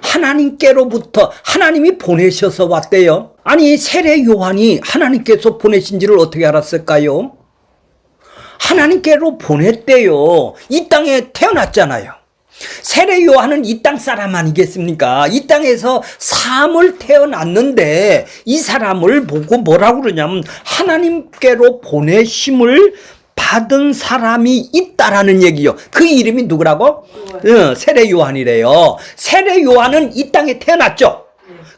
하나님께로부터 하나님이 보내셔서 왔대요. 아니, 세례 요한이 하나님께서 보내신지를 어떻게 알았을까요? 하나님께로 보냈대요. 이 땅에 태어났잖아요. 세례 요한은 이 땅 사람 아니겠습니까? 이 땅에서 사람을 태어났는데 이 사람을 보고 뭐라고 그러냐면 하나님께로 보내심을 받은 사람이 있다라는 얘기요. 그 이름이 누구라고? 세례 요한이래요. 세례 요한은 이 땅에 태어났죠.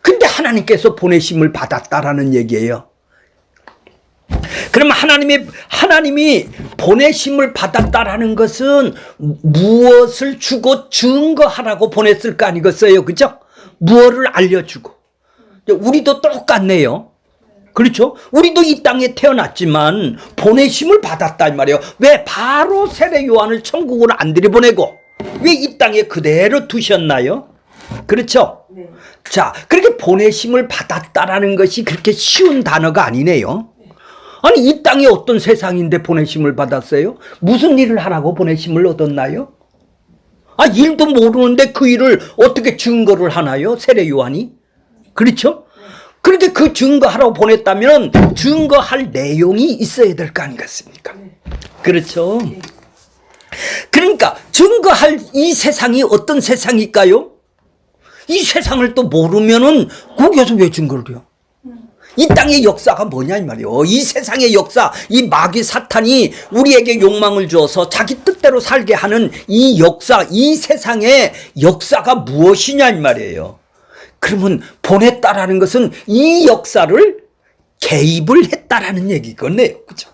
근데 하나님께서 보내심을 받았다라는 얘기예요. 그럼 하나님이 보내심을 받았다라는 것은 무엇을 주고 증거하라고 보냈을 거 아니겠어요? 그죠? 무엇을 알려주고. 우리도 똑같네요. 그렇죠? 우리도 이 땅에 태어났지만 보내심을 받았다 이 말이에요. 왜 바로 세례 요한을 천국으로 안 들여보내고 왜 이 땅에 그대로 두셨나요? 그렇죠? 네. 자, 그렇게 보내심을 받았다라는 것이 그렇게 쉬운 단어가 아니네요. 아니, 이 땅이 어떤 세상인데 보내심을 받았어요? 무슨 일을 하라고 보내심을 얻었나요? 일도 모르는데 그 일을 어떻게 증거를 하나요? 세례 요한이? 그렇죠? 그런데 그 증거하라고 보냈다면 증거할 내용이 있어야 될 거 아니겠습니까? 그렇죠? 그러니까 증거할 이 세상이 어떤 세상일까요? 이 세상을 또 모르면은 거기서 왜 증거를 해요? 이 땅의 역사가 뭐냐 이 말이에요. 이 세상의 역사, 이 마귀 사탄이 우리에게 욕망을 주어서 자기 뜻대로 살게 하는 이 역사, 이 세상의 역사가 무엇이냐 이 말이에요. 그러면 보냈다라는 것은 이 역사를 개입을 했다라는 얘기겠네요. 그죠?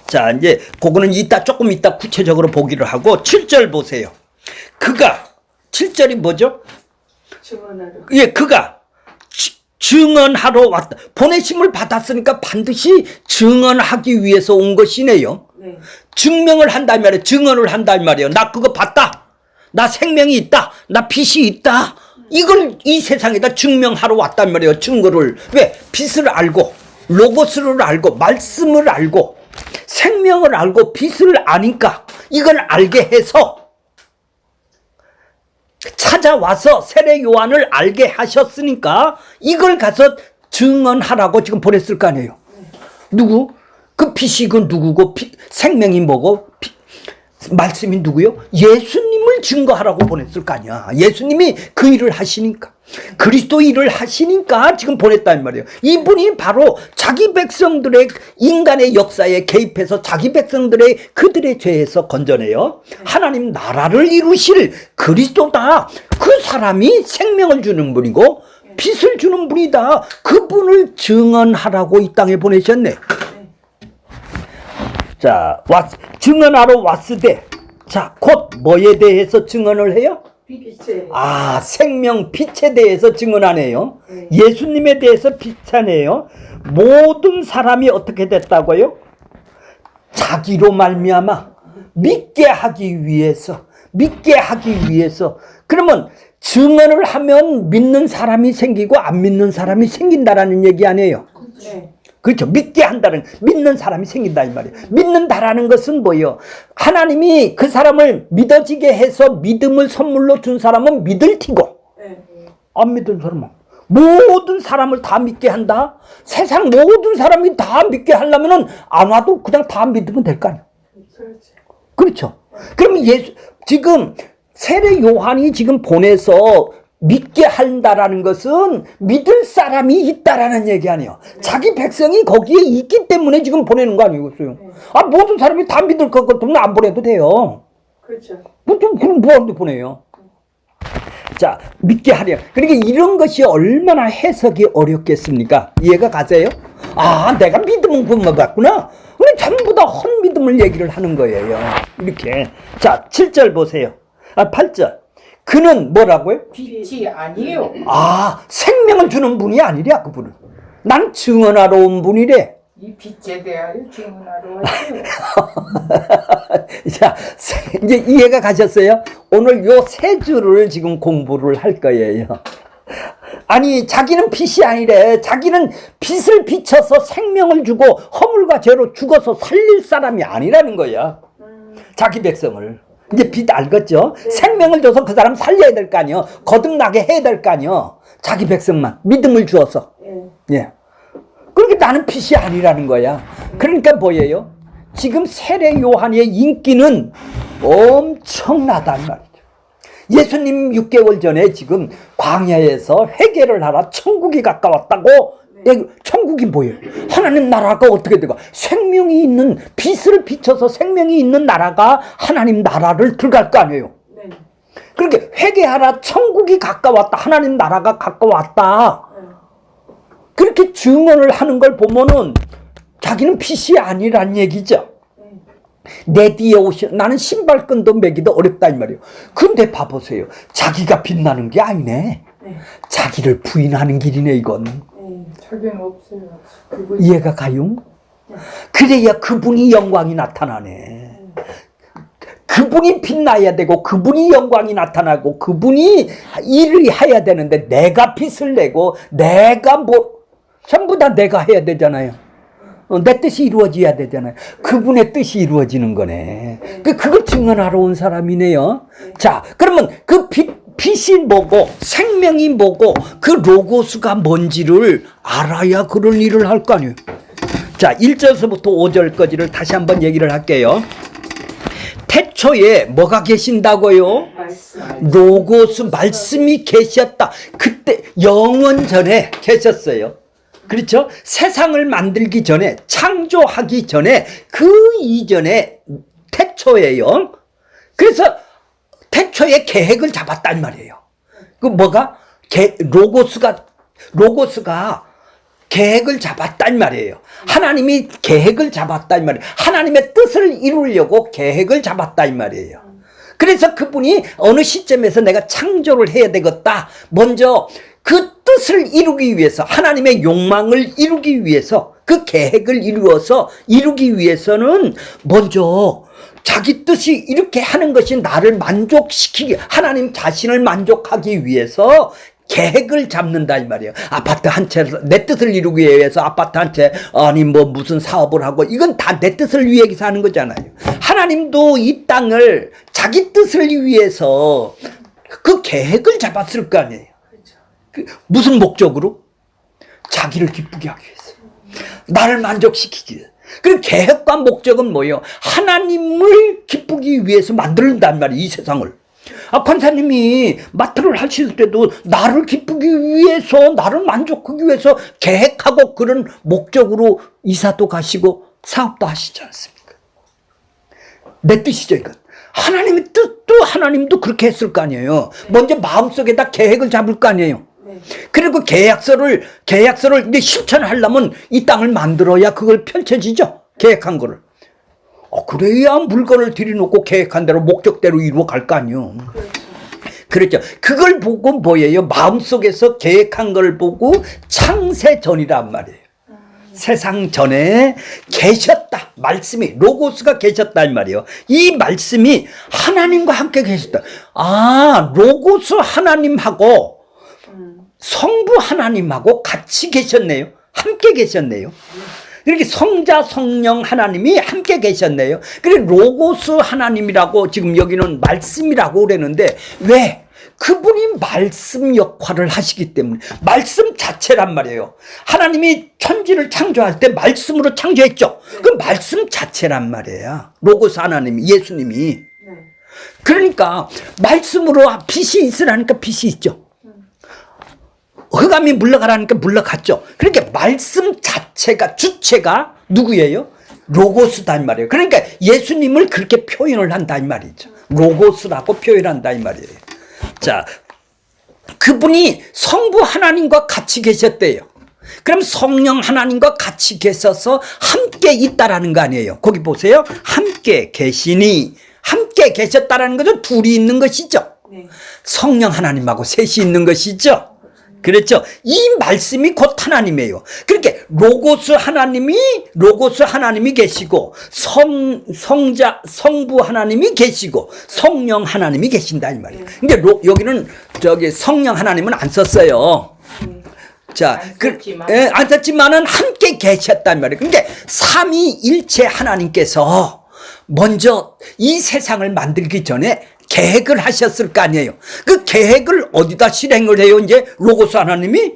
자, 이제 그거는 조금 이따 구체적으로 보기로 하고 7절 보세요. 그가 7절이 뭐죠? 증언하러. 예, 그가 증언하러 왔다. 보내심을 받았으니까 반드시 증언하기 위해서 온 것이네요. 네. 증명을 한다 말이에요. 증언을 한다 말이에요. 나 그거 봤다. 나 생명이 있다. 나 빛이 있다. 이걸 이 세상에다 증명하러 왔단 말이에요. 증거를. 왜? 빛을 알고 로고스를 알고 말씀을 알고 생명을 알고 빛을 아니까 이걸 알게 해서 찾아와서 세례 요한을 알게 하셨으니까 이걸 가서 증언하라고 지금 보냈을 거 아니에요. 누구? 그 빛이 그 누구고 생명이 뭐고 말씀이 누구요? 예수님을 증거하라고 보냈을 거 아니야. 예수님이 그 일을 하시니까 그리스도 일을 하시니까 지금 보냈단 말이에요. 이분이 바로 자기 백성들의 인간의 역사에 개입해서 자기 백성들의 그들의 죄에서 건져내요. 하나님 나라를 이루실 그리스도다. 그 사람이 생명을 주는 분이고 빛을 주는 분이다. 그분을 증언하라고 이 땅에 보내셨네. 자, 증언하러 왔으되, 자, 곧 뭐에 대해서 증언을 해요? 빛에. 생명 빛에 대해서 증언하네요. 예수님에 대해서 빛하네요. 모든 사람이 어떻게 됐다고요? 자기로 말미암아 믿게 하기 위해서. 그러면 증언을 하면 믿는 사람이 생기고 안 믿는 사람이 생긴다라는 얘기 아니에요. 네. 그렇죠. 믿게 한다는, 믿는 사람이 생긴다 이 말이에요. 믿는다라는 것은 뭐예요? 하나님이 그 사람을 믿어지게 해서 믿음을 선물로 준 사람은 믿을 티고, 안 믿은 사람은 모든 사람을 다 믿게 한다. 세상 모든 사람이 다 믿게 하려면은 안 와도 그냥 다 믿으면 될 거 아니에요. 그렇죠. 그러면 지금 세례 요한이 지금 보내서 믿게 한다라는 것은 믿을 사람이 있다라는 얘기 아니에요. 자기 백성이 거기에 있기 때문에 지금 보내는 거 아니겠어요? 모든 사람이 다 믿을 것 같으면 안 보내도 돼요. 그렇죠. 그럼 뭐하는데 보내요? 자, 믿게 하려. 그러니까 이런 것이 얼마나 해석이 어렵겠습니까? 이해가 가세요? 내가 믿음은 구원받았구나. 우리 전부 다 헛믿음을 얘기를 하는 거예요. 이렇게. 자, 7절 보세요. 8절. 그는 뭐라고요? 빛이 아니에요. 생명을 주는 분이 아니랴, 그분은. 난 증언하러 온 분이래. 이 빛에 대하여 증언하러 왔어요. 자, 이제 이해가 가셨어요? 오늘 요 세 줄을 지금 공부를 할 거예요. 아니, 자기는 빛이 아니래. 자기는 빛을 비춰서 생명을 주고 허물과 죄로 죽어서 살릴 사람이 아니라는 거야. 자기 백성을. 이제 빛 알겠죠? 생명을 줘서 그 사람 살려야 될 거 아니요. 거듭나게 해야 될 거 아니요. 자기 백성만 믿음을 주어서. 예. 그러니까 나는 빛이 아니라는 거야. 그러니까 뭐예요? 지금 세례 요한의 인기는 엄청나단 말이죠. 예수님 6개월 전에 지금 광야에서 회개를 하라 천국이 가까웠다고. 천국이 뭐예요? 하나님 나라가 어떻게 되고 생명이 있는 빛을 비춰서 생명이 있는 나라가 하나님 나라를 들어갈 거 아니에요. 그러니까 회개하라 천국이 가까웠다. 하나님 나라가 가까웠다. 그렇게 증언을 하는 걸 보면은 자기는 빛이 아니란 얘기죠. 내 뒤에 오신 나는 신발끈도 매기도 어렵다 이 말이에요. 근데 봐보세요. 자기가 빛나는 게 아니네. 자기를 부인하는 길이네 이건. 자기는 없어요. 이해가 가요? 그래야 그분이 영광이 나타나네. 그분이 빛나야 되고 그분이 영광이 나타나고 그분이 일을 해야 되는데 내가 빛을 내고 내가 뭐 전부 다 내가 해야 되잖아요. 내 뜻이 이루어져야 되잖아요. 그분의 뜻이 이루어지는 거네. 그걸 증언하러 온 사람이네요. 자, 그러면 그 빛이 뭐고 생명이 뭐고 그 로고스가 뭔지를 알아야 그런 일을 할 거 아니에요. 자, 1절서부터 5절까지를 다시 한번 얘기를 할게요. 태초에 뭐가 계신다고요? 로고스 말씀이 계셨다. 그때 영원 전에 계셨어요. 그렇죠? 세상을 만들기 전에 창조하기 전에 그 이전에 태초에요. 그래서 태초에 계획을 잡았단 말이에요. 그 뭐가? 로고스가 계획을 잡았단 말이에요. 하나님이 계획을 잡았단 말이에요. 하나님의 뜻을 이루려고 계획을 잡았단 말이에요. 그래서 그분이 어느 시점에서 내가 창조를 해야 되겠다. 먼저 그 뜻을 이루기 위해서 하나님의 욕망을 이루기 위해서 그 계획을 이루기 위해서는 먼저 자기 뜻이 이렇게 하는 것이 나를 만족시키기 하나님 자신을 만족하기 위해서 계획을 잡는다 이 말이에요. 아파트 한 채 내 뜻을 이루기 위해서 아파트 한 채 아니 뭐 무슨 사업을 하고 이건 다 내 뜻을 위해서 하는 거잖아요. 하나님도 이 땅을 자기 뜻을 위해서 그 계획을 잡았을 거 아니에요. 무슨 목적으로? 자기를 기쁘게 하기 위해서. 나를 만족시키기 위해서. 그리고 계획과 목적은 뭐예요? 하나님을 기쁘기 위해서 만든단 말이에요. 이 세상을. 권사님이 마트를 하실 때도 나를 기쁘기 위해서 나를 만족하기 위해서 계획하고 그런 목적으로 이사도 가시고 사업도 하시지 않습니까? 내 뜻이죠 이건. 하나님의 뜻도 하나님도 그렇게 했을 거 아니에요. 먼저 마음속에다 계획을 잡을 거 아니에요. 그리고 계약서를 이제 실천하려면 이 땅을 만들어야 그걸 펼쳐지죠. 계획한 거를. 그래야 물건을 들여놓고 계획한 대로 목적대로 이루어 갈 거 아니에요. 그렇죠. 그걸 보고 뭐예요? 마음속에서 계획한 걸 보고 창세 전이란 말이에요. 세상 전에 계셨다. 말씀이 로고스가 계셨단 말이에요. 이 말씀이 하나님과 함께 계셨다. 로고스 하나님하고 성부 하나님하고 같이 계셨네요. 함께 계셨네요. 이렇게 성자 성령 하나님이 함께 계셨네요. 그리고 로고스 하나님이라고 지금 여기는 말씀이라고 그러는데 왜? 그분이 말씀 역할을 하시기 때문에 말씀 자체란 말이에요. 하나님이 천지를 창조할 때 말씀으로 창조했죠. 그 말씀 자체란 말이에요. 로고스 하나님이 예수님이. 그러니까 말씀으로 빛이 있으라니까 빛이 있죠. 흑암이 물러가라니까 물러갔죠. 그러니까 말씀 자체가 주체가 누구예요? 로고스다 이 말이에요. 그러니까 예수님을 그렇게 표현을 한다 이 말이죠. 로고스라고 표현한다 이 말이에요. 자, 그분이 성부 하나님과 같이 계셨대요. 그럼 성령 하나님과 같이 계셔서 함께 있다라는 거 아니에요. 거기 보세요. 함께 계시니 함께 계셨다라는 것은 둘이 있는 것이죠. 성령 하나님하고 셋이 있는 것이죠. 그렇죠. 이 말씀이 곧 하나님이에요. 그렇게 로고스 하나님이 계시고 성부 하나님이 계시고 성령 하나님이 계신다 이 말이에요. 근데 여기는 성령 하나님은 안 썼어요. 자, 안 썼지만은 함께 계셨단 말이에요. 그러니까 삼위일체 하나님께서 먼저 이 세상을 만들기 전에 계획을 하셨을 거 아니에요. 그 계획을 어디다 실행을 해요? 이제 로고스 하나님이,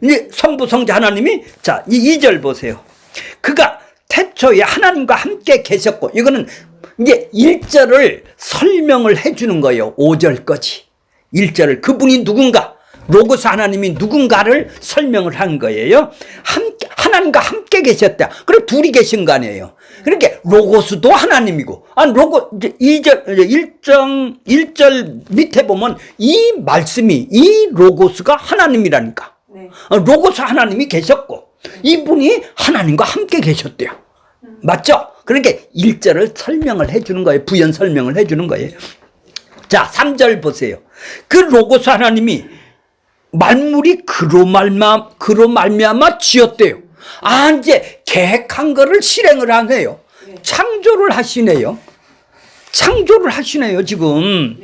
이제 성부성자 하나님이. 자, 이 2절 보세요. 그가 태초에 하나님과 함께 계셨고, 이거는 이제 1절을 설명을 해주는 거예요. 5절까지 1절을, 그분이 누군가, 로고스 하나님이 누군가를 설명을 한 거예요. 하나님과 함께 계셨다. 그리고 둘이 계신 거 아니에요. 그러니까 로고스도 하나님이고, 이제 1절 밑에 보면 이 말씀이, 이 로고스가 하나님이라니까. 네. 로고스 하나님이 계셨고, 이분이 하나님과 함께 계셨대요. 맞죠? 그러니까 1절을 설명을 해주는 거예요. 부연 설명을 해주는 거예요. 자, 3절 보세요. 그 로고스 하나님이 만물이 그로 말미암아 지었대요. 아, 이제 계획한 거를 실행을 하네요. 창조를 하시네요. 창조를 하시네요, 지금.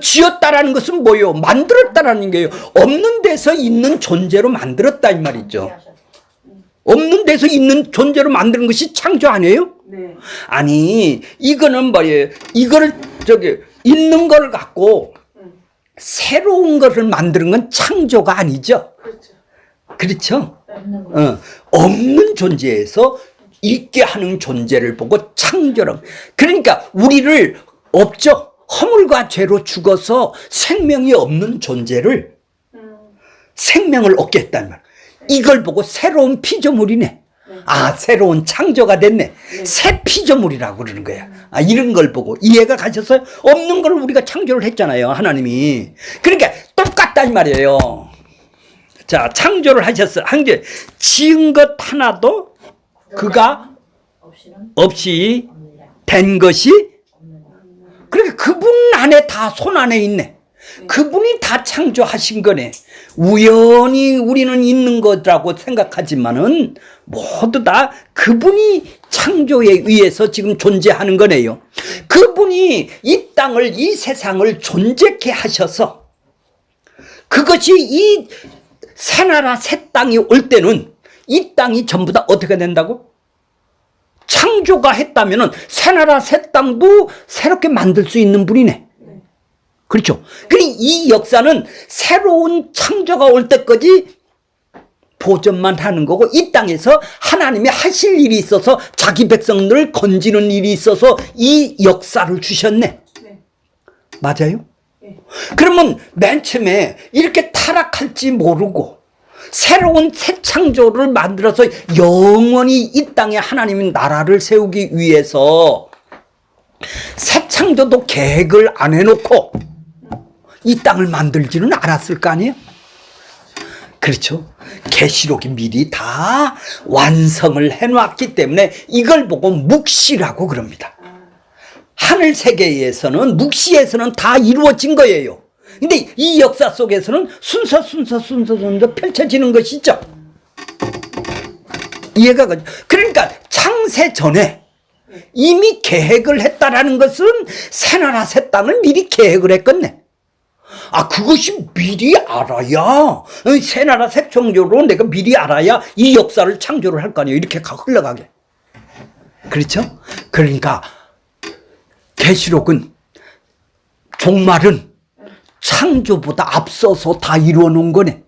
지었다라는 것은 뭐예요? 만들었다라는 거예요. 없는 데서 있는 존재로 만들었다, 이 말이죠. 없는 데서 있는 존재로 만드는 것이 창조 아니에요? 네. 아니, 이거는 뭐예요? 이거를, 있는 걸 갖고 새로운 것을 만드는 건 창조가 아니죠. 그렇죠? 없는 존재에서 있게 하는 존재를 보고 창조를. 그러니까 우리를 없죠. 허물과 죄로 죽어서 생명이 없는 존재를 생명을 얻게 했단 말. 이걸 보고 새로운 피조물이네. 아, 새로운 창조가 됐네. 새 피조물이라고 그러는 거야. 아, 이런 걸 보고 이해가 가셨어요? 없는 걸 우리가 창조를 했잖아요, 하나님이. 그러니까 똑같다 이 말이에요. 자, 창조를 하셨어. 한게 지은 것 하나도 그가 없이 된 것이. 그러니까 그분 안에 다, 손 안에 있네. 그분이 다 창조하신 거네. 우연히 우리는 있는 거라고 생각하지만은 모두 다 그분이 창조에 의해서 지금 존재하는 거네요. 그분이 이 땅을, 이 세상을 존재케 하셔서 그것이 이 새나라 새 땅이 올 때는 이 땅이 전부 다 어떻게 된다고? 창조가 했다면은 새나라 새 땅도 새롭게 만들 수 있는 분이네. 그렇죠. 그러니 이 역사는 새로운 창조가 올 때까지 보존만 하는 거고, 이 땅에서 하나님이 하실 일이 있어서 자기 백성들을 건지는 일이 있어서 이 역사를 주셨네. 네. 맞아요? 네. 그러면 맨 처음에 이렇게 타락할지 모르고 새로운 새 창조를 만들어서 영원히 이 땅에 하나님의 나라를 세우기 위해서 새 창조도 계획을 안 해놓고 이 땅을 만들지는 않았을 거 아니에요? 그렇죠. 계시록이 미리 다 완성을 해놨기 때문에 이걸 보고 묵시라고 그럽니다. 하늘 세계에서는, 묵시에서는 다 이루어진 거예요. 근데 이 역사 속에서는 순서 펼쳐지는 것이죠. 이해가 가죠. 그러니까 창세 전에 이미 계획을 했다라는 것은 새나라 새 땅을 미리 계획을 했겠네. 아, 그것이 미리 알아야, 새나라 새 창조로 내가 미리 알아야 이 역사를 창조를 할 거 아니에요. 이렇게 흘러가게. 그렇죠? 그러니까 계시록은, 종말은 창조보다 앞서서 다 이루어 놓은 거네.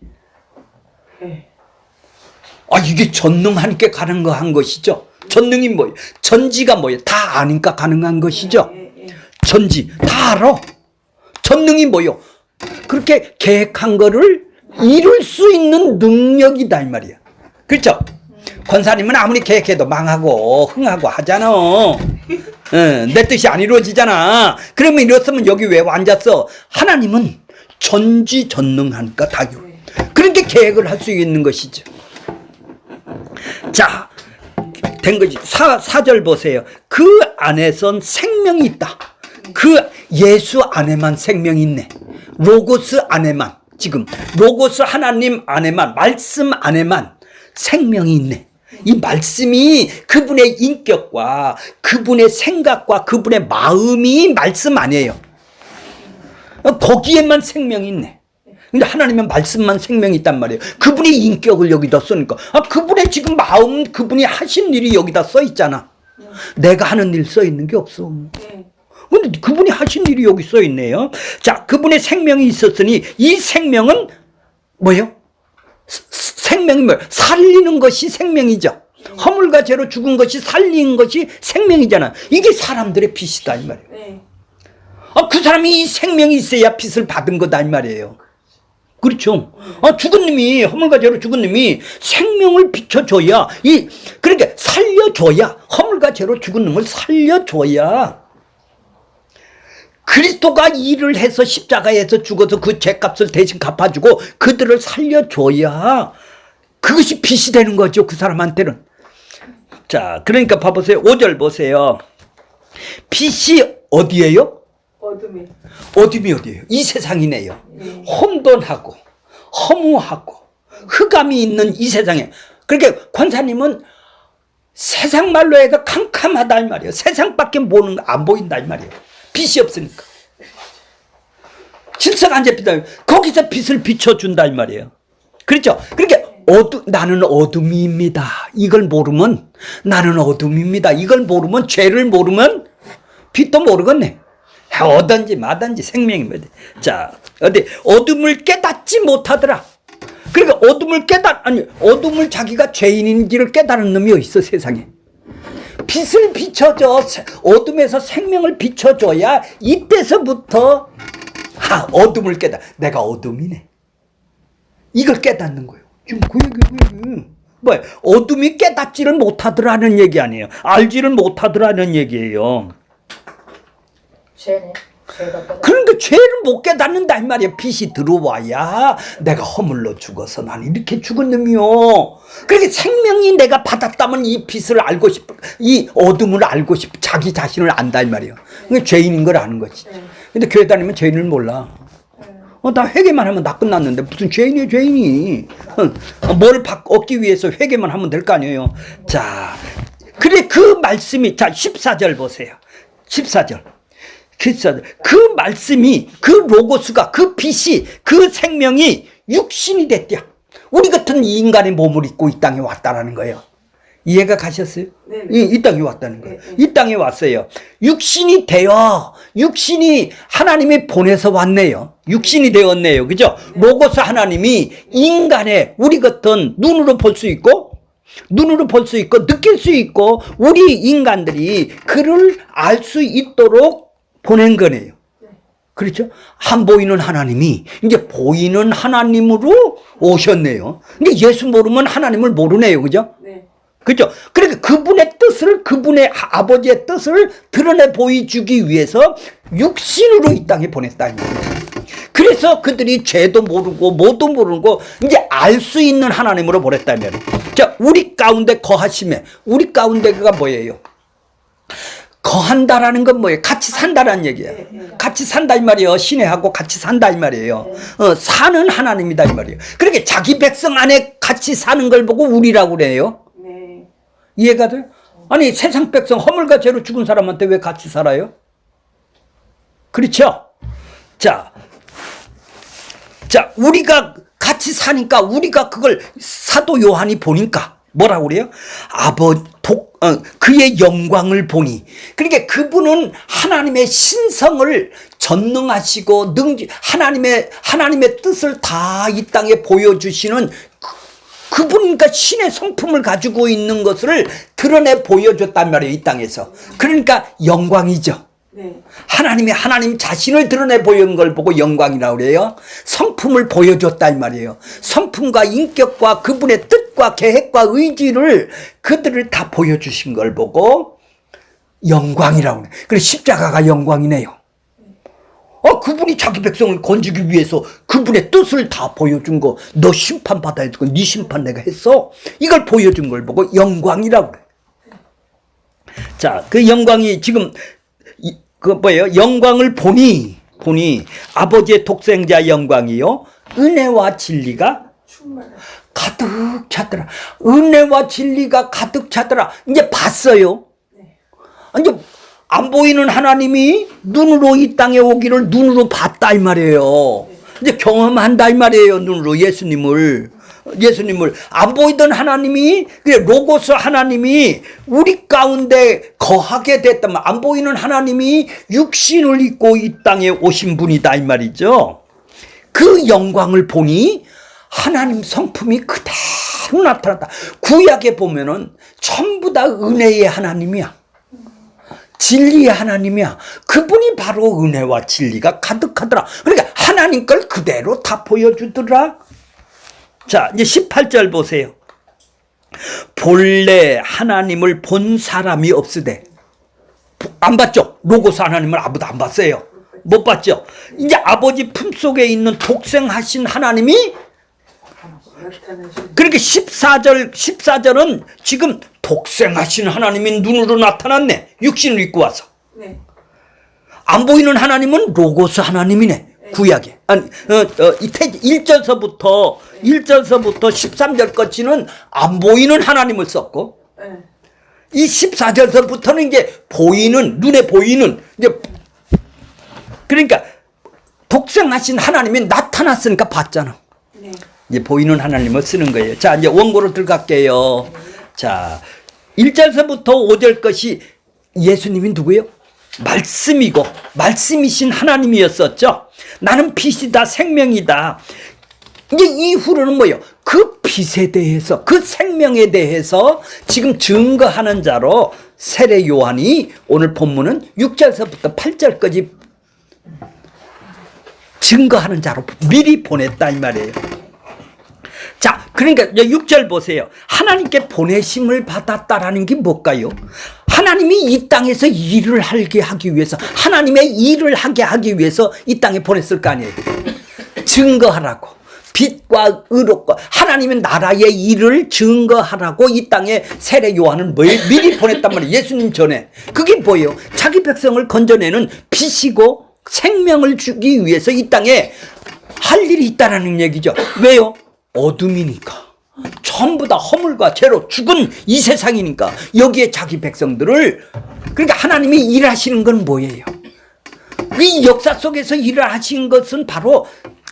아, 이게 전능하니까 가능한 것이죠. 전능이 뭐예요? 전지가 뭐예요? 다 아니까 가능한 것이죠. 전지 다 알아. 전능이 뭐예요? 그렇게 계획한 거를 이룰 수 있는 능력이다 이 말이야. 그렇죠? 권사님은 아무리 계획해도 망하고 흥하고 하잖아. 내 뜻이 안 이루어지잖아. 그러면 이렇으면 여기 왜 앉았어? 하나님은 전지전능하니까 다 이루어. 그렇게 계획을 할 수 있는 것이죠. 자, 된 거지. 4절 보세요. 그 안에선 생명이 있다. 그 예수 안에만 생명이 있네. 로고스 안에만, 지금 로고스 하나님 안에만, 말씀 안에만 생명이 있네. 이 말씀이 그분의 인격과 그분의 생각과 그분의 마음이 말씀 아니에요. 거기에만 생명이 있네. 근데 하나님은 말씀만 생명이 있단 말이에요. 그분의 인격을 여기다 쓰니까, 아, 그분의 지금 마음, 그분이 하신 일이 여기다 써 있잖아. 내가 하는 일 써 있는 게 없어. 네. 근데 그분이 하신 일이 여기 써 있네요. 자, 그분의 생명이 있었으니 이 생명은 뭐예요? 생명이 뭐예요? 살리는 것이 생명이죠. 허물과 죄로 죽은 것이 살린 것이 생명이잖아. 이게 사람들의 빛이다 이 말이에요. 네. 그 사람이 이 생명이 있어야 빛을 받은 거다 이 말이에요. 그렇죠. 죽은 놈이, 허물과 죄로 죽은 놈이 생명을 비춰줘야, 그러니까 살려줘야, 허물과 죄로 죽은 놈을 살려줘야, 그리스도가 일을 해서 십자가에서 죽어서 그 죄값을 대신 갚아주고 그들을 살려줘야 그것이 빛이 되는 거죠. 그 사람한테는. 자, 그러니까 봐보세요. 5절 보세요. 빛이 어디예요? 어둠이. 어둠이 어디예요? 이 세상이네요. 혼돈하고 허무하고 흑암이 있는 이 세상에. 그러니까 권사님은 세상 말로 해서 캄캄하다 이 말이에요. 세상밖에 안 보인다 이 말이에요. 빛이 없으니까. 질서가 안 잡히다. 거기서 빛을 비춰준다 이 말이에요. 그렇죠? 그러니까 나는 어둠입니다. 이걸 모르면 나는 어둠입니다. 이걸 모르면 죄를 모르면 빛도 모르겠네. 오든지 마든지 생명이 뭐지. 자, 어둠을 깨닫지 못하더라. 그러니까 어둠을 자기가 죄인인지를 깨달은 놈이 어디 있어 세상에. 빛을 비춰줘. 어둠에서 생명을 비춰줘야 이때서부터 어둠을 내가 어둠이네. 이걸 깨닫는 거예요. 지금 그 얘기 뭐야? 어둠이 깨닫지를 못하더라는 얘기 아니에요. 알지를 못하더라는 얘기예요. 죄네. 그러니까 죄를 못 깨닫는다 이 말이야. 빛이 들어와야 내가 허물로 죽어서 난 이렇게 죽은 놈이요. 그렇게 생명이 내가 받았다면 이 빛을 알고 싶어, 이 어둠을 알고 싶어, 자기 자신을 안다 이 말이에요. 그러니까 죄인인 걸 아는 거지. 근데 교회 다니면 죄인을 몰라. 나 회개만 하면 다 끝났는데 무슨 죄인이에요 죄인이. 뭘 얻기 위해서 회개만 하면 될 거 아니에요. 자, 그래 그 말씀이, 자 14절 보세요. 14절. 그 말씀이, 그 로고스가, 그 빛이, 그 생명이 육신이 됐대요. 우리 같은 이 인간의 몸을 입고 이 땅에 왔다라는 거예요. 이해가 가셨어요? 네. 이 땅에 왔다는 거예요. 네. 이 땅에 왔어요. 육신이 하나님이 보내서 왔네요. 육신이 되었네요. 그죠? 네. 로고스 하나님이 인간의 우리 같은 눈으로 볼 수 있고 느낄 수 있고 우리 인간들이 그를 알 수 있도록 보낸 거네요. 그렇죠? 안 보이는 하나님이 이제 보이는 하나님으로 오셨네요. 근데 예수 모르면 하나님을 모르네요. 그죠? 네. 그죠? 그러니까 그분의 아버지의 뜻을 드러내 보여주기 위해서 육신으로 이 땅에 보냈다. 그래서 그들이 죄도 모르고 뭐도 모르고 이제 알 수 있는 하나님으로 보냈다면, 자, 우리 가운데 거하심에, 우리 가운데가 뭐예요? 거한다라는 건 뭐예요? 같이 산다라는 얘기예요. 같이 산다 이 말이에요. 신뢰하고 같이 산다 이 말이에요. 사는 하나님이다 이 말이에요. 그러니까 자기 백성 안에 같이 사는 걸 보고 우리라고 그래요. 네. 이해가 돼요? 아니 세상 백성 허물과 죄로 죽은 사람한테 왜 같이 살아요? 그렇죠? 자, 우리가 같이 사니까 우리가 그걸 사도 요한이 보니까 뭐라고 그래요? 그의 영광을 보니. 그러니까 그분은 하나님의 신성을 전능하시고 하나님의 뜻을 다 이 땅에 보여주시는 그분이니까 신의 성품을 가지고 있는 것을 드러내 보여줬단 말이에요. 이 땅에서. 그러니까 영광이죠. 네. 하나님 자신을 드러내 보이는 걸 보고 영광이라고 그래요. 성품을 보여줬다 이 말이에요. 성품과 인격과 그분의 뜻과 계획과 의지를 그들을 다 보여주신 걸 보고 영광이라고 그래요. 그래서 십자가가 영광이네요. 그분이 자기 백성을 건지기 위해서 그분의 뜻을 다 보여준 거, 너 심판받아야 되고 네 심판 내가 했어, 이걸 보여준 걸 보고 영광이라고 그래요. 자, 그 영광이 지금 뭐예요? 영광을 보니 아버지의 독생자 영광이요 은혜와 진리가 가득 찼더라. 은혜와 진리가 가득 찼더라. 이제 봤어요. 이제 안 보이는 하나님이 눈으로 이 땅에 오기를 눈으로 봤다 이 말이에요. 이제 경험한다 이 말이에요. 눈으로 예수님을. 예수님을 안 보이던 하나님이, 로고스 하나님이 우리 가운데 거하게 됐다면 안 보이는 하나님이 육신을 입고 이 땅에 오신 분이다 이 말이죠. 그 영광을 보니 하나님 성품이 그대로 나타났다. 구약에 보면은 전부 다 은혜의 하나님이야. 진리의 하나님이야. 그분이 바로 은혜와 진리가 가득하더라. 그러니까 하나님 걸 그대로 다 보여주더라. 자, 이제 18절 보세요. 본래 하나님을 본 사람이 없으되. 안 봤죠? 로고스 하나님을 아무도 안 봤어요. 못 봤죠? 이제 아버지 품속에 있는 독생하신 하나님이, 그러니까 14절은 지금 독생하신 하나님이 눈으로 나타났네. 육신을 입고 와서. 네. 안 보이는 하나님은 로고스 하나님이네. 구약에. 아니, 1절서부터 13절까지는 안 보이는 하나님을 썼고, 네. 이 14절서부터는 이제 보이는, 눈에 보이는, 이제, 그러니까 독생하신 하나님이 나타났으니까 봤잖아. 네. 이제 보이는 하나님을 쓰는 거예요. 자, 이제 원고로 들어갈게요. 자, 1절서부터 5절 것이 예수님이 누구예요? 말씀이고, 말씀이신 하나님이었었죠. 나는 빛이다, 생명이다. 이제 이후로는 뭐예요? 그 빛에 대해서, 그 생명에 대해서 지금 증거하는 자로 세례 요한이 오늘 본문은 6절서부터 8절까지 증거하는 자로 미리 보냈다 이 말이에요. 자, 그러니까 6절 보세요. 하나님께 보내심을 받았다라는 게 뭘까요? 하나님이 이 땅에서 일을 하게 하기 위해서, 하나님의 일을 하게 하기 위해서 이 땅에 보냈을 거 아니에요. 증거하라고. 빛과 의롭고 하나님의 나라의 일을 증거하라고 이 땅에 세례 요한을 미리 보냈단 말이에요. 예수님 전에. 그게 뭐예요? 자기 백성을 건져내는 빛이고 생명을 주기 위해서 이 땅에 할 일이 있다라는 얘기죠. 왜요? 어둠이니까. 전부 다 허물과 죄로 죽은 이 세상이니까 여기에 자기 백성들을, 그러니까 하나님이 일하시는 건 뭐예요? 이 역사 속에서 일을 하신 것은 바로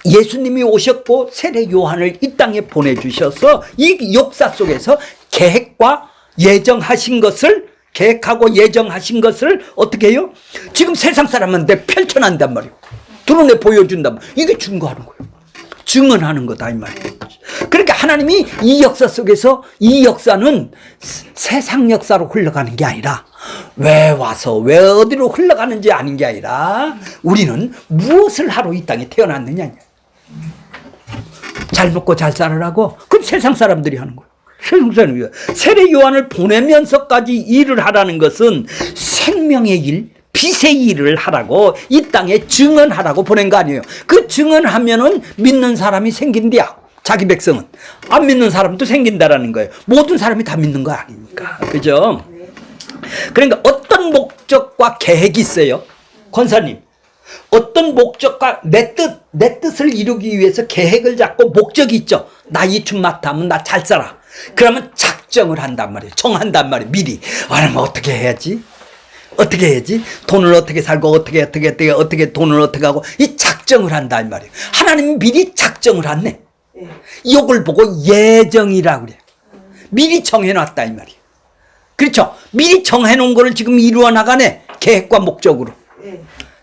예수님이 오셨고 세례 요한을 이 땅에 보내주셔서 이 역사 속에서 계획과 예정하신 것을, 계획하고 예정하신 것을 어떻게 해요? 지금 세상 사람한테 펼쳐난단 말이에요. 드러내 보여준단 말이에요. 이게 증거하는 거예요. 증언하는 거다 이 말이에요. 그러니까 하나님이 이 역사 속에서, 이 역사는 세상 역사로 흘러가는 게 아니라 왜 와서 왜 어디로 흘러가는지 아닌 게 아니라 우리는 무엇을 하러 이 땅에 태어났느냐. 잘 먹고 잘 살으라고. 그럼 세상 사람들이 하는 거예요. 세상 사람이. 세례 요한을 보내면서까지 일을 하라는 것은 생명의 일, 빛의 일을 하라고, 이 땅에 증언하라고 보낸 거 아니에요. 그 증언하면은 믿는 사람이 생긴대야. 자기 백성은. 안 믿는 사람도 생긴다라는 거예요. 모든 사람이 다 믿는 거 아닙니까? 그죠? 그러니까 어떤 목적과 계획이 있어요. 권사님, 어떤 목적과 내 뜻을 이루기 위해서 계획을 잡고 목적이 있죠. 나 이춤 맡아면 나 잘 살아. 그러면 작정을 한단 말이에요. 정한단 말이에요. 미리. 그러면 어떻게 해야지? 어떻게 해야지? 돈을 어떻게 살고 어떻게 돈을 어떻게 하고, 이 작정을 한다 이 말이에요. 하나님이 미리 작정을 했네. 이걸 보고 예정이라고 그래요. 미리 정해놨다 이 말이에요. 그렇죠? 미리 정해놓은 거를 지금 이루어 나가네. 계획과 목적으로.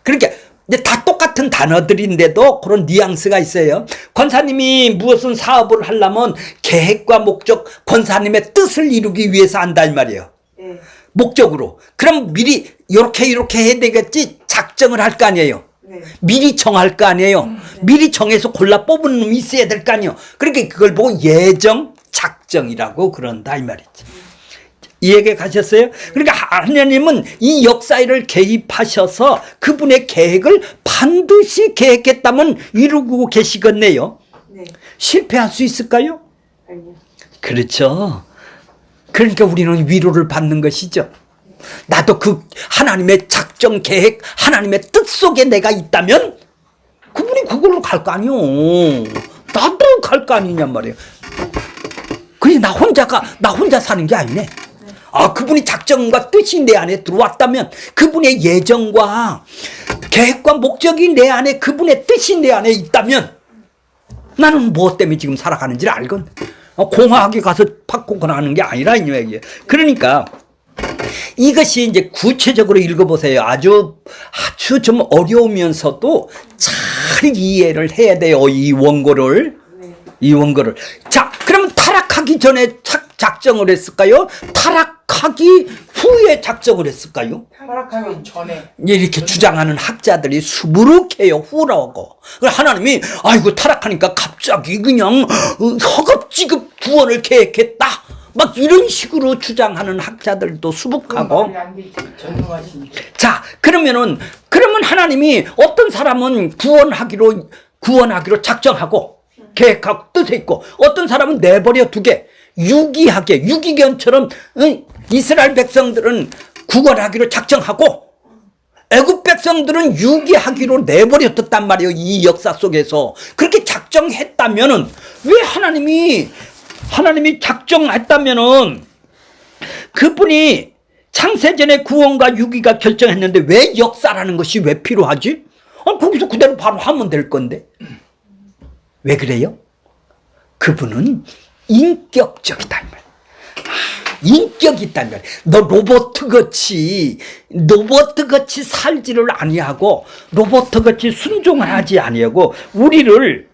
그러니까 이제 다 똑같은 단어들인데도 그런 뉘앙스가 있어요. 권사님이 무엇은 사업을 하려면 계획과 목적, 권사님의 뜻을 이루기 위해서 한다 이 말이에요. 목적으로. 그럼 미리 이렇게 해야 되겠지 작정을 할 거 아니에요. 미리 정할 거 아니에요. 미리 정해서 골라 뽑은 놈이 있어야 될 거 아니에요. 그러니까 그걸 보고 예정, 작정이라고 그런다 이 말이죠. 이해가 가셨어요? 그러니까 하나님은 이 역사를 개입하셔서 그분의 계획을 반드시 계획했다면 이루고 계시겠네요. 실패할 수 있을까요? 아니요. 그렇죠. 그러니까 우리는 위로를 받는 것이죠. 나도 그 하나님의 작정 계획, 하나님의 뜻 속에 내가 있다면 그분이 그걸로 갈 거 아니요. 나도 갈 거 아니냔 말이에요. 그게 나 혼자 사는 게 아니네. 아, 그분이 작정과 뜻이 내 안에 들어왔다면, 그분의 예정과 계획과 목적이 내 안에, 그분의 뜻이 내 안에 있다면 나는 뭐 때문에 지금 살아가는지를 알건. 공화하게 가서 바꾸거나 하는 게 아니라 이 얘기예요. 그러니까 이것이 이제 구체적으로 읽어보세요. 아주 좀 어려우면서도 잘 이해를 해야 돼요. 이 원고를. 자, 그러면 타락하기 전에 작정을 했을까요? 타락하기 후에 작정을 했을까요? 타락하기 전에. 이렇게 주장하는 학자들이 수부룩해요. 후라고. 하나님이 아이고 타락하니까 갑자기 그냥 허겁지겁 구원을 계획했다. 막 이런 식으로 주장하는 학자들도 수북하고. 말이 안 되지. 전능하시니까. 자, 그러면 하나님이 어떤 사람은 구원하기로 작정하고 계획하고 뜻에 있고, 어떤 사람은 내버려 두게 유기하게, 유기견처럼 이스라엘 백성들은 구원하기로 작정하고 애굽 백성들은 유기하기로 내버려 뒀단 말이에요. 이 역사 속에서 그렇게 작정했다면은 왜 하나님이 작정했다면은 그분이 창세전에 구원과 유기가 결정했는데 왜 역사라는 것이 왜 필요하지? 거기서 그대로 바로 하면 될 건데. 왜 그래요? 그분은 인격적이다. 인격이 있단 말이야. 너 로봇같이 살지를 아니하고 로봇같이 순종을 하지 아니하고 우리를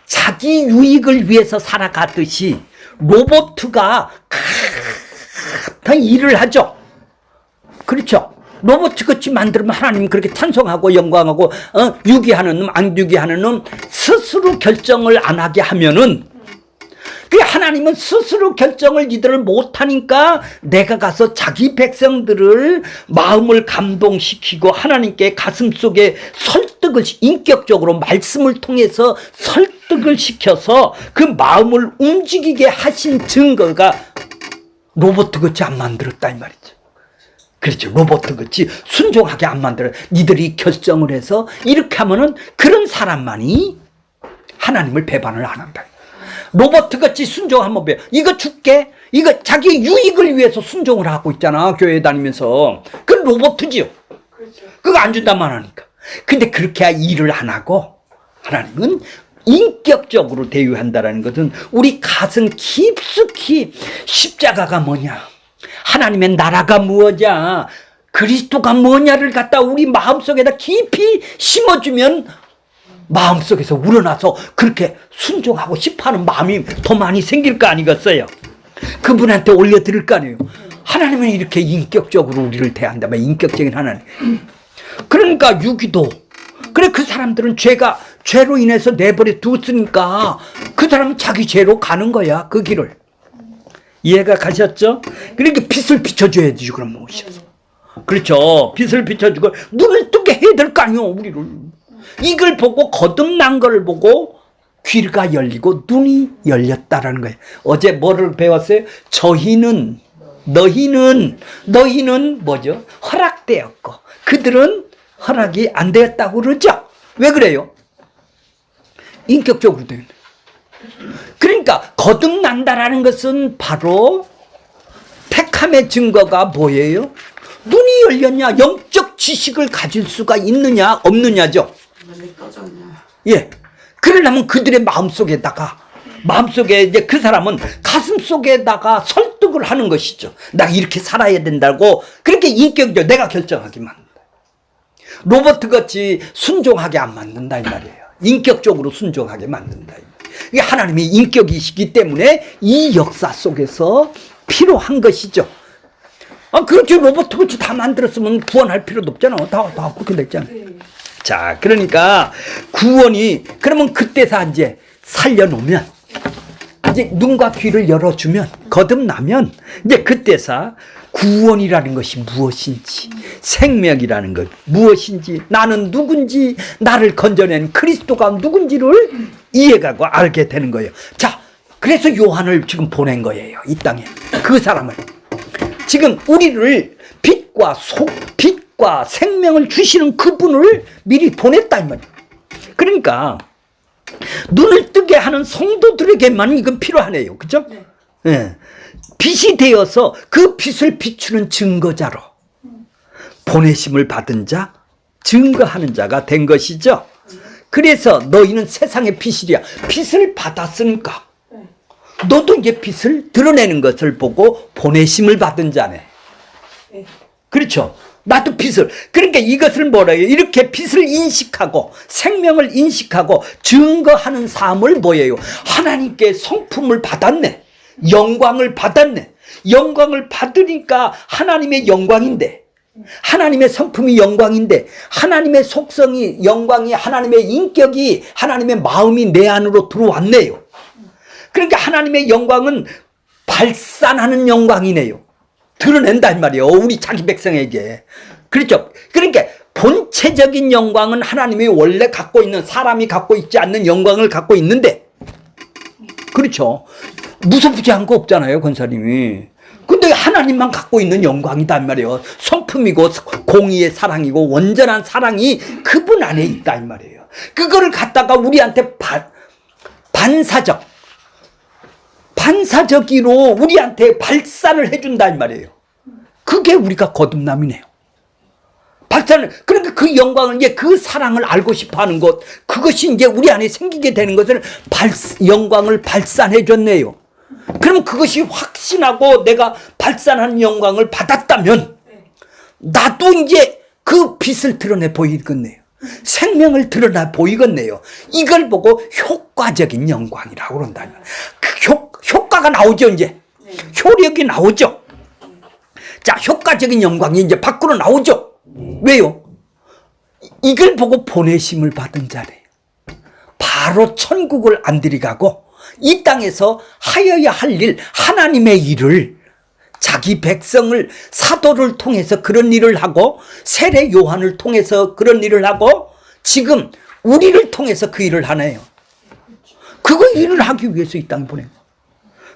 자기 유익을 위해서 살아가듯이 로봇가 같은 일을 하죠. 그렇죠. 로봇같이 만들면 하나님 그렇게 찬송하고 영광하고 유기하는 놈 안 유기하는 놈 스스로 결정을 안 하게 하면은 하나님은 스스로 결정을 이들을 못하니까 내가 가서 자기 백성들을 마음을 감동시키고 하나님께 가슴속에 설득을 인격적으로 말씀을 통해서 설득을 시켜서 그 마음을 움직이게 하신 증거가 로봇같이 안 만들었다 이 말이죠. 그렇죠. 로봇같이 순종하게 안 만들어. 니들이 결정을 해서 이렇게 하면은 그런 사람만이 하나님을 배반을 안 한다. 로봇같이 순종하면 돼. 이거 줄게. 이거 자기 유익을 위해서 순종을 하고 있잖아. 교회 다니면서. 그건 로봇이지요. 그렇죠. 그거 안 준다만 하니까. 근데 그렇게 일을 안 하고 하나님은 인격적으로 대우한다는 것은 우리 가슴 깊숙이 십자가가 뭐냐, 하나님의 나라가 무엇이냐, 그리스도가 뭐냐를 갖다 우리 마음속에다 깊이 심어주면 마음속에서 우러나서 그렇게 순종하고 싶어하는 마음이 더 많이 생길 거 아니겠어요? 그분한테 올려드릴 거 아니에요. 하나님은 이렇게 인격적으로 우리를 대한다면 인격적인 하나님. 그러니까 유기도 그래, 그 사람들은 죄로 인해서 내버려 두었으니까 그 사람은 자기 죄로 가는 거야. 그 길을. 이해가 가셨죠? 그러니까 빛을 비춰줘야지. 그럼 오셔서. 그렇죠. 빛을 비춰주고 눈을 뜨게 해야 될 거 아니에요. 우리를. 이걸 보고 거듭난 걸 보고 귀가 열리고 눈이 열렸다라는 거예요. 어제 뭐를 배웠어요? 너희는 뭐죠? 허락되었고 그들은 허락이 안 되었다고 그러죠. 왜 그래요? 인격적으로 되는. 그러니까 거듭난다라는 것은 바로 택함의 증거가 뭐예요? 눈이 열렸냐, 영적 지식을 가질 수가 있느냐 없느냐죠. 예. 그러려면 그들의 마음속에 이제 그 사람은 가슴속에다가 설득을 하는 것이죠. 나 이렇게 살아야 된다고. 그렇게 인격적으로 내가 결정하게 만든다. 로봇같이 순종하게 안 만든다 이 말이에요. 인격적으로 순종하게 만든다. 이게 하나님의 인격이시기 때문에 이 역사 속에서 필요한 것이죠. 그렇지. 로봇같이 다 만들었으면 구원할 필요도 없잖아. 다 그렇게 됐잖아. 자, 그러니까 구원이, 그러면 그때서 이제 살려놓으면, 이제 눈과 귀를 열어주면, 거듭나면, 이제 그때서 구원이라는 것이 무엇인지, 생명이라는 것 무엇인지, 나는 누군지, 나를 건져낸 그리스도가 누군지를 이해가고 알게 되는 거예요. 자, 그래서 요한을 지금 보낸 거예요. 이 땅에. 그 사람을. 지금 우리를 빛과 생명을 주시는 그분을 미리 보냈다 이 말이에요. 그러니까 눈을 뜨게 하는 성도들에게만 이건 필요하네요. 그죠? 네. 네. 빛이 되어서 그 빛을 비추는 증거자로 보내심을 받은 자, 증거하는 자가 된 것이죠. 그래서 너희는 세상의 빛이랴. 빛을 받았으니까 너도 이제 빛을 드러내는 것을 보고 보내심을 받은 자네. 그렇죠? 나도 빛을. 그러니까 이것을 뭐라 해요? 이렇게 빛을 인식하고 생명을 인식하고 증거하는 삶을 뭐예요? 하나님께 성품을 받았네. 영광을 받았네. 영광을 받으니까 하나님의 영광인데, 하나님의 성품이 영광인데, 하나님의 속성이 영광이, 하나님의 인격이, 하나님의 마음이 내 안으로 들어왔네요. 그러니까 하나님의 영광은 발산하는 영광이네요. 드러낸다 이 말이에요. 우리 자기 백성에게. 그렇죠? 그러니까 본체적인 영광은 하나님이 원래 갖고 있는, 사람이 갖고 있지 않는 영광을 갖고 있는데, 그렇죠? 무소부지한 거 없잖아요, 권사님이. 근데 하나님만 갖고 있는 영광이다 이 말이에요. 성품이고 공의의 사랑이고 온전한 사랑이 그분 안에 있다 이 말이에요. 그거를 갖다가 우리한테 반사적으로 우리한테 발산을 해준다 이 말이에요. 그게 우리가 거듭남이네요. 발산을. 그러니까 그 영광을, 이제 그 사랑을 알고 싶어 하는 것, 그것이 이제 우리 안에 생기게 되는 것을 영광을 발산해 줬네요. 그럼 그것이 확신하고 내가 발산한 영광을 받았다면 나도 이제 그 빛을 드러내 보이겠네요. 생명을 드러나 보이겠네요. 이걸 보고 효과적인 영광이라고 그런다. 그 효과가 나오죠, 이제. 효력이 나오죠. 자, 효과적인 영광이 이제 밖으로 나오죠. 왜요? 이걸 보고 보내심을 받은 자래요. 바로 천국을 안 들이가고 이 땅에서 하여야 할 일, 하나님의 일을, 자기 백성을, 사도를 통해서 그런 일을 하고, 세례 요한을 통해서 그런 일을 하고, 지금 우리를 통해서 그 일을 하네요. 그거 일을 하기 위해서 이 땅에 보낸 거예요.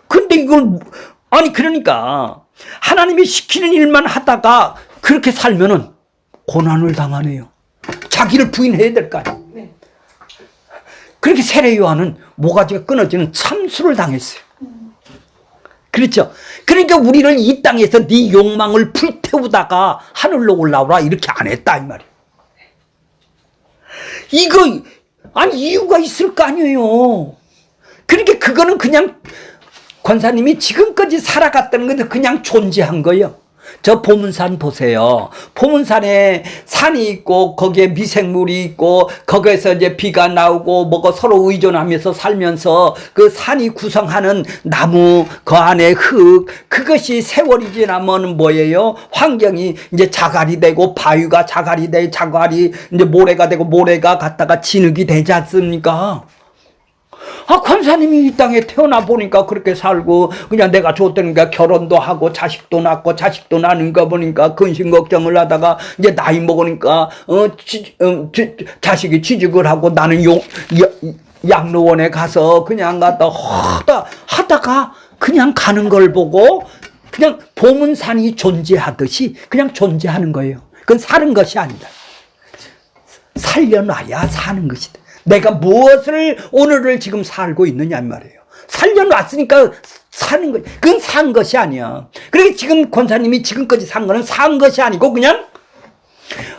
근데 이걸, 아니 그러니까 하나님이 시키는 일만 하다가 그렇게 살면은 고난을 당하네요. 자기를 부인해야 될 거 아니에요. 그렇게 세례 요한은 모가지가 끊어지는 참수를 당했어요. 그렇죠? 그러니까 우리를 이 땅에서 네 욕망을 불태우다가 하늘로 올라오라 이렇게 안 했다 이 말이에요. 이거 아니 이유가 있을 거 아니에요. 그러니까 그거는 그냥 권사님이 지금까지 살아갔다는 건데 그냥 존재한 거예요. 저 보문산 보세요. 보문산에 산이 있고 거기에 미생물이 있고 거기에서 이제 비가 나오고 뭐가 서로 의존하면서 살면서 그 산이 구성하는 나무 그 안에 흙 그것이 세월이 지나면 뭐예요? 환경이 이제 자갈이 되고 바위가 자갈이 돼 자갈이 이제 모래가 되고 모래가 갔다가 진흙이 되지 않습니까? 아, 권사님이 이 땅에 태어나 보니까 그렇게 살고, 그냥 내가 좋다니까 결혼도 하고, 자식도 낳고, 자식도 낳는 거 보니까 근심 걱정을 하다가, 이제 나이 먹으니까, 자식이 취직을 하고, 나는 양로원에 가서 그냥 갔다 하다가, 그냥 가는 걸 보고, 그냥 보문산이 존재하듯이 그냥 존재하는 거예요. 그건 사는 것이 아니다. 살려놔야 사는 것이다. 내가 무엇을 오늘을 지금 살고 있느냐 말이에요. 살려놨으니까 사는 거지. 그건 산 것이 아니야. 그러니까 지금 권사님이 지금까지 산 거는 산 것이 아니고 그냥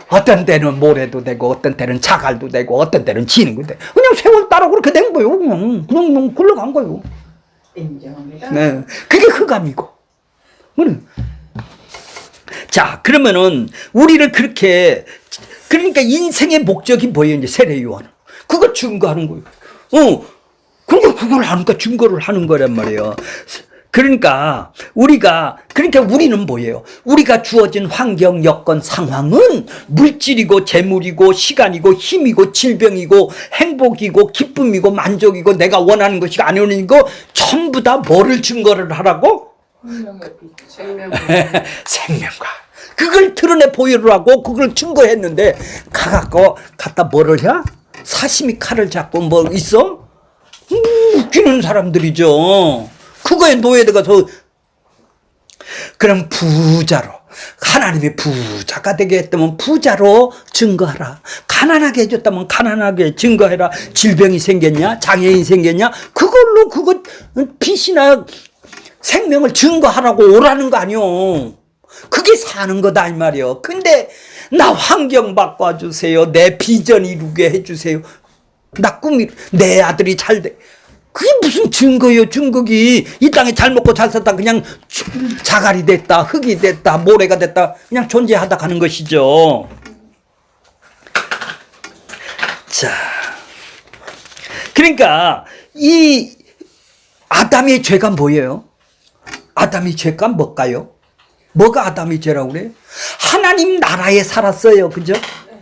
어떤 때는 모래도 되고 어떤 때는 자갈도 되고 어떤 때는 지는 되고 그냥 세월 따라 그렇게 된 거예요. 그냥 굴러간 거예요. 인정합니다. 네, 그게 흑암이고. 자, 그러면은 우리를 그렇게 그러니까 인생의 목적이 뭐예요? 이제 세례 요한은. 그거 증거하는 거예요. 그러니까 그걸 하니까 증거를 하는 거란 말이에요. 그러니까 우리는 뭐예요? 우리가 주어진 환경, 여건, 상황은 물질이고 재물이고 시간이고 힘이고 질병이고 행복이고 기쁨이고 만족이고 내가 원하는 것이 아니고 전부 다 뭐를 증거를 하라고? 생명과. 그걸 드러내 보이라고 그걸 증거했는데 갖다 뭐를 해? 사시미 칼을 잡고 뭐 있어? 웃기는 사람들이죠. 그거에 노예들어가서 그럼 부자로 하나님의 부자가 되게 했다면 부자로 증거하라. 가난하게 해줬다면 가난하게 증거해라. 질병이 생겼냐? 장애인이 생겼냐? 그걸로 그거 빛이나 생명을 증거하라고 오라는 거 아니요. 그게 사는 거다 이 말이요. 근데 나 환경 바꿔주세요. 내 비전 이루게 해주세요. 나 꿈이 내 아들이 잘 돼. 그게 무슨 증거예요? 증거기 이 땅에 잘 먹고 잘 살다 그냥 자갈이 됐다, 흙이 됐다, 모래가 됐다 그냥 존재하다 가는 것이죠. 자, 그러니까 이 아담의 죄가 뭐예요? 아담의 죄가 뭘까요? 뭐가 아담의 죄라고 그래요? 하나님 나라에 살았어요. 그죠?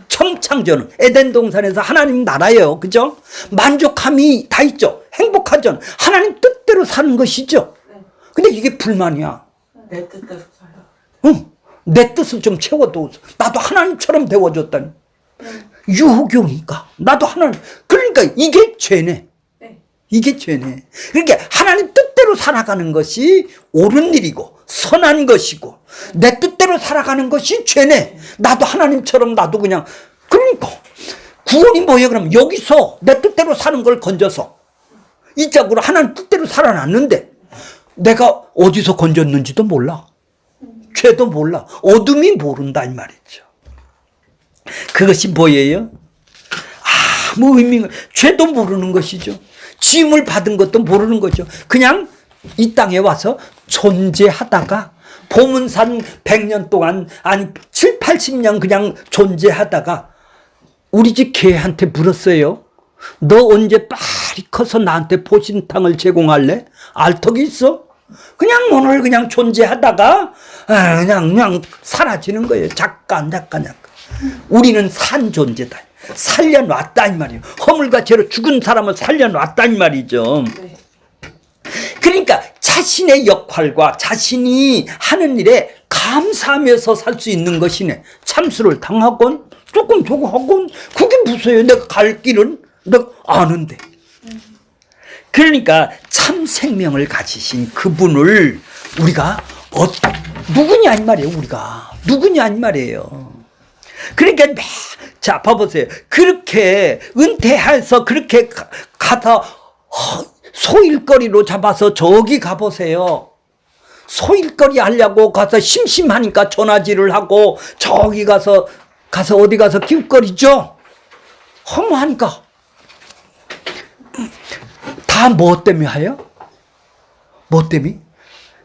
청창전 에덴 동산에서 하나님 나라예요. 그죠? 만족함이 다 있죠. 행복하죠. 하나님 뜻대로 사는 것이죠. 근데 이게 불만이야. 내 뜻대로 살아. 응. 내 뜻을 좀 채워도 나도 하나님처럼 되어줬다니. 유혹이니까 나도 하나님. 그러니까 이게 죄네. 이게 죄네. 그러니까 하나님 뜻대로 살아가는 것이 옳은 일이고 선한 것이고 내 뜻대로 살아가는 것이 죄네. 나도 하나님처럼 나도 그냥. 그러니까 구원이 뭐예요? 그럼 여기서 내 뜻대로 사는 걸 건져서 이 짝으로 하나님 뜻대로 살아났는데 내가 어디서 건졌는지도 몰라. 죄도 몰라. 어둠이 모른다 이 말이죠. 그것이 뭐예요? 아무 의미가 죄도 모르는 것이죠. 지음을 받은 것도 모르는 거죠. 그냥 이 땅에 와서 존재하다가 보문산 100년 동안 아니 7, 80년 그냥 존재하다가 우리 집 개한테 물었어요. 너 언제 빨리 커서 나한테 보신탕을 제공할래? 알턱이 있어? 그냥 오늘 그냥 존재하다가 그냥 사라지는 거예요. 잠깐. 우리는 산 존재다. 살려놨다 이 말이에요. 허물과 죄로 죽은 사람을 살려놨다 이 말이죠. 그러니까 자신의 역할과 자신이 하는 일에 감사하면서 살 수 있는 것이네. 참수를 당하건 조금 저거 하건 그게 무서워요. 내가 갈 길은 내가 아는데. 그러니까 참 생명을 가지신 그분을 우리가 누구냐 이 말이에요. 우리가 누구냐 이 말이에요. 그러니까 자 봐보세요. 그렇게 은퇴해서 그렇게 가서 소일거리로 잡아서 저기 가보세요. 소일거리 하려고 가서 심심하니까 전화질을 하고 저기 가서 어디 가서 기웃거리죠. 허무하니까. 다 뭐 때문에 해요? 뭐 때문에?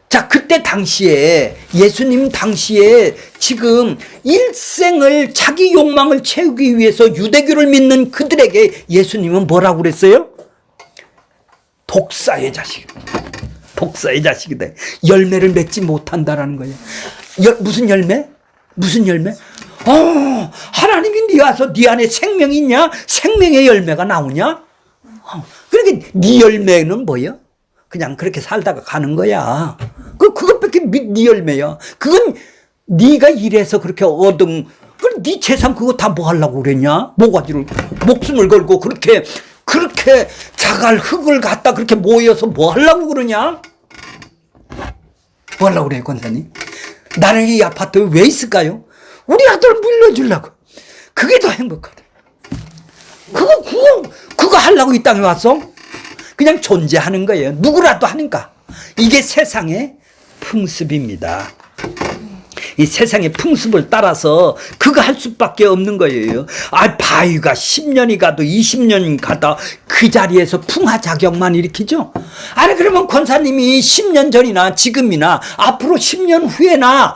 자, 그때 당시에 예수님 당시에 지금 일생을 자기 욕망을 채우기 위해서 유대교를 믿는 그들에게 예수님은 뭐라고 그랬어요? 독사의 자식. 독사의 자식이다. 열매를 맺지 못한다라는 거예요. 무슨 열매? 무슨 열매? 하나님이 네 와서 네 안에 생명이 있냐? 생명의 열매가 나오냐? 그러니까 네 열매는 뭐야? 그냥 그렇게 살다가 가는 거야. 그것밖에 네 열매야. 그건 네가 일해서 그렇게 얻은. 그럼 네 재산 그거 다 뭐 하려고 그랬냐? 모가지를 목숨을 걸고 그렇게 자갈 흙을 갖다 그렇게 모여서 뭐 하려고 그러냐? 뭐 하려고 그래 권사님? 나는 이 아파트에 왜 있을까요? 우리 아들 물려주려고. 그게 더 행복하다. 그거 하려고 이 땅에 왔어? 그냥 존재하는 거예요. 누구라도 하니까. 이게 세상의 풍습입니다. 이 세상의 풍습을 따라서 그거 할 수밖에 없는 거예요. 바위가 10년이 가도 20년이 가도 그 자리에서 풍화 작용만 일으키죠. 그러면 권사님이 10년 전이나 지금이나 앞으로 10년 후에나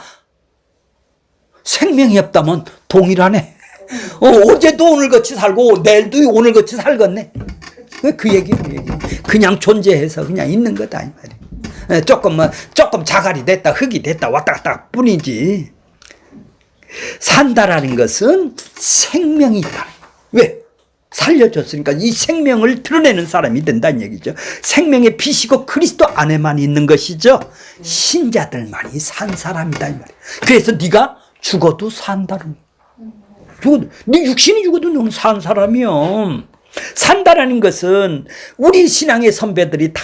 생명이 없다면 동일하네. 어제도 오늘같이 살고 내일도 오늘같이 살겠네. 그 얘기. 그냥 존재해서 그냥 있는 거다 이 말이야. 조금 자갈이 됐다 흙이 됐다 왔다 갔다 뿐이지. 산다라는 것은 생명이 있다. 왜? 살려줬으니까 이 생명을 드러내는 사람이 된다는 얘기죠. 생명의 빛이고 그리스도 안에만 있는 것이죠. 신자들만이 산 사람이다 이 말이야. 그래서 네가 죽어도 산다는 거야. 네 육신이 죽어도 너는 산 사람이요. 산다라는 것은 우리 신앙의 선배들이 다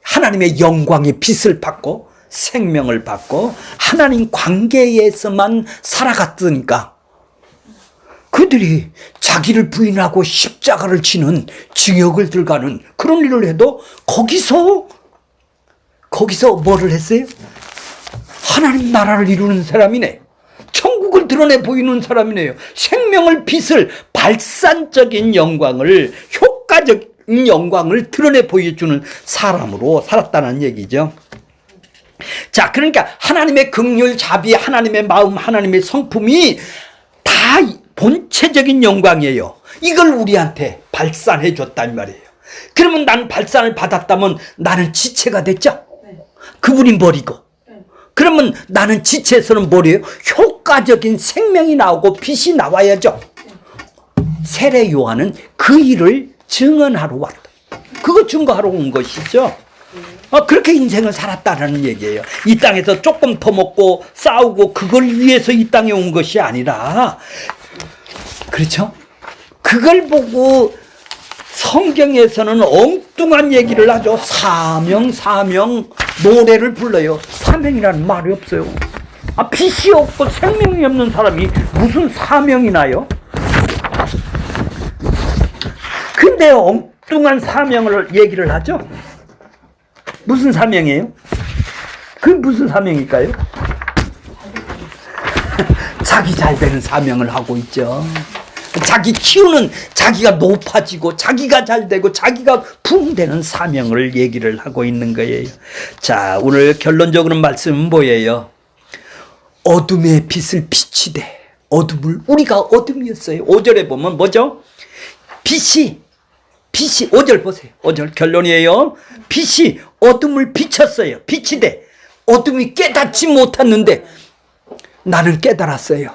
하나님의 영광의 빛을 받고 생명을 받고 하나님 관계에서만 살아갔으니까 그들이 자기를 부인하고 십자가를 지는 징역을 들어가는 그런 일을 해도 거기서 뭐를 했어요? 하나님 나라를 이루는 사람이네. 천국을 드러내 보이는 사람이네요. 생명을 빛을 발산적인 영광을, 효과적인 영광을 드러내 보여주는 사람으로 살았다는 얘기죠. 자, 그러니까 하나님의 긍휼, 자비, 하나님의 마음, 하나님의 성품이 다 본체적인 영광이에요. 이걸 우리한테 발산해 줬단 말이에요. 그러면 난 발산을 받았다면 나는 지체가 됐죠? 그분이 머리고. 그러면 나는 지체에서는 뭐래요? 효과적인 생명이 나오고 빛이 나와야죠. 세례 요한은 그 일을 증언하러 왔다. 그거 증거하러 온 것이죠. 그렇게 인생을 살았다는 얘기예요. 이 땅에서 조금 더 먹고 싸우고 그걸 위해서 이 땅에 온 것이 아니라, 그렇죠? 그걸 보고 성경에서는 엉뚱한 얘기를 하죠. 사명 노래를 불러요. 사명이라는 말이 없어요. 빛이 없고 생명이 없는 사람이 무슨 사명이 나요? 근데 엉뚱한 사명을 얘기를 하죠. 무슨 사명이에요? 그게 무슨 사명일까요? 자기 잘 되는 사명을 하고 있죠. 자기 키우는, 자기가 높아지고 자기가 잘 되고 자기가 부흥되는 사명을 얘기를 하고 있는 거예요. 자, 오늘 결론적으로 말씀은 뭐예요? 어둠의 빛을 비치되 어둠을, 우리가 어둠이었어요. 5절에 보면 뭐죠? 빛이 5절 보세요. 5절 결론이에요. 빛이 어둠을 비쳤어요. 비치되 어둠이 깨닫지 못했는데 나는 깨달았어요.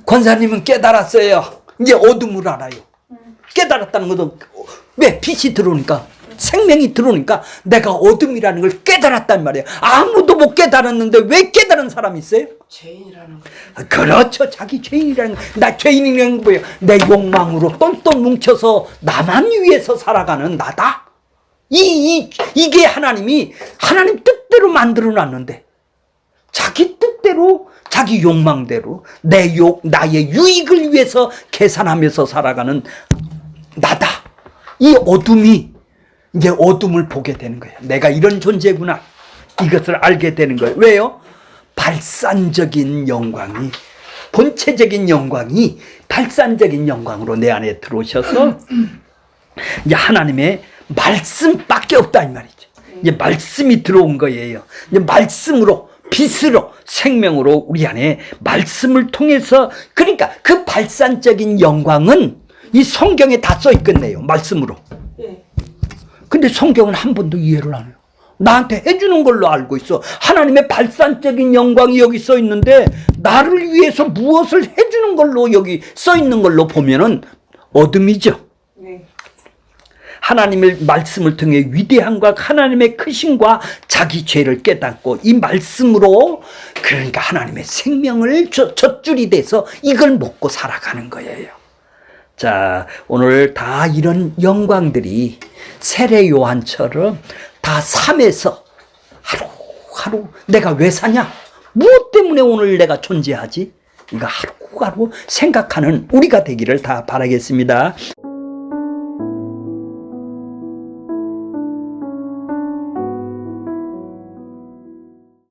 권사님은 깨달았어요. 이제 어둠을 알아요. 깨달았다는 것은 왜? 빛이 들어오니까, 생명이 들어오니까 내가 어둠이라는 걸 깨달았단 말이에요. 아무도 못 깨달았는데 왜 깨달은 사람이 있어요? 죄인이라는 거. 그렇죠. 자기 죄인이라는 거. 나 죄인이라는 게 뭐예요? 내 욕망으로 똘똘 뭉쳐서 나만 위해서 살아가는 나다. 이게 하나님 뜻대로 만들어 놨는데, 자기 뜻대로, 자기 욕망대로 나의 유익을 위해서 계산하면서 살아가는 나다. 이 어둠이, 이제 어둠을 보게 되는 거예요. 내가 이런 존재구나. 이것을 알게 되는 거예요. 왜요? 발산적인 영광이, 본체적인 영광이 발산적인 영광으로 내 안에 들어오셔서 이제 하나님의 말씀밖에 없다 이 말이죠. 이제 말씀이 들어온 거예요. 이제 말씀으로, 빛으로, 생명으로 우리 안에 말씀을 통해서, 그러니까 그 발산적인 영광은 이 성경에 다 써 있겠네요. 말씀으로. 근데 성경은 한 번도 이해를 안 해요. 나한테 해주는 걸로 알고 있어. 하나님의 발산적인 영광이 여기 써 있는데 나를 위해서 무엇을 해주는 걸로 여기 써 있는 걸로 보면은 어둠이죠. 하나님의 말씀을 통해 위대함과 하나님의 크심과 자기 죄를 깨닫고 이 말씀으로, 그러니까 하나님의 생명을 젖줄이 돼서 이걸 먹고 살아가는 거예요. 자, 오늘 다 이런 영광들이 세례 요한처럼 다 삶에서 하루하루 내가 왜 사냐? 무엇 때문에 오늘 내가 존재하지? 이거 하루하루 생각하는 우리가 되기를 다 바라겠습니다.